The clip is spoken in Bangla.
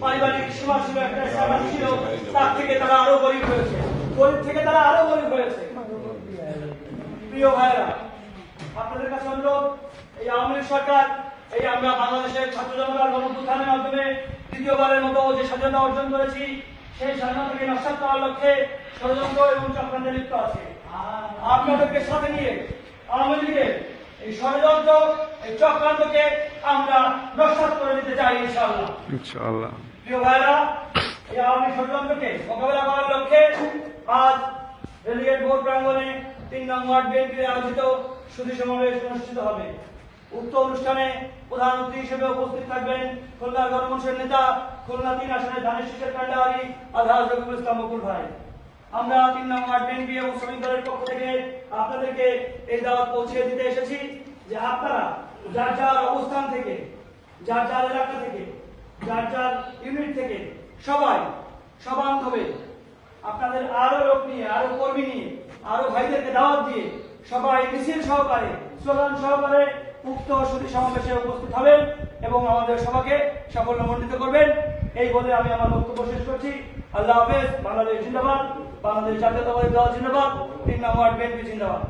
পারিবারিক সীমা ছিল, একটা স্ট্যাটাস ছিল, তার থেকে তারা আরো গরিব হয়েছে, গরিব থেকে তারা আরো গরিব হয়েছে। প্রিয় ভাইরা, আপনাদের কাছে অনুরোধ, এই আওয়ামী লীগ সরকার, এই আমরা বাংলাদেশের ছাত্র জনতার গণঅভ্যুত্থানের মাধ্যমে দ্বিতীয়বারের মতো যে স্বাধীনতা অর্জন করেছি, সেই স্বাধীনতাকে নস্যাৎ করার লক্ষ্যে ষড়যন্ত্র এবং চক্রান্তে লিপ্ত আছে। আপনাদেরকে সাথে নিয়ে আওয়ামী লীগের এই ষড়যন্ত্র, এই চক্রান্তকে আমরা নস্যাৎ করে দিতে চাই ইনশাআল্লাহ। ইনশাআল্লাহ। প্রিয় ভাইরা, এই আওয়ামী ষড়যন্ত্রকে মোকাবেলা করার লক্ষ্যে আজ রেলিগেট বোর্ড প্রাঙ্গণে ৩ নং ওয়ার্ড বিএনপির আয়োজিত সুধী সমাবেশ অনুষ্ঠিত হবে। উক্ত অনুষ্ঠানে প্রধান অতিথি হিসেবে উপস্থিত থাকবেন খুলনার গণমঞ্চের নেতা, খুলনা ৩ আসনের ধানের শীষের কান্ডারি আলহাজ রফিকুল ইসলাম বকুল ভাই। আমরা ৩ নং ওয়ার্ড বিএনপি এবং শ্রমিক দলের পক্ষ থেকে আপনাদেরকে এই দাওয়াত পৌঁছে দিতে এসেছি যে আপনারা যার যার অবস্থান থেকে, যার যার এলাকা থেকে, যার যার ইউনিট থেকে সবাই সমানভাবে আপনাদের আরো লোক নিয়ে, আরো কর্মী নিয়ে, আরো ভাইদেরকে দাওয়াত দিয়ে সবাই মিছিল সহকারে, স্লোগান সহকারে উক্ত সুধী সমাবেশে উপস্থিত হবেন এবং আমাদের সবাইকে সাফল্যমণ্ডিত করবেন। এই বলে আমি আমার বক্তব্য শেষ করছি। আল্লাহ হাফেজ। বাংলাদেশ জিন্দাবাদ, বাংলাদেশ জাতীয়তাবাদী দল জিন্দাবাদ, ৩ নং ওয়ার্ড বিএনপি জিন্দাবাদ।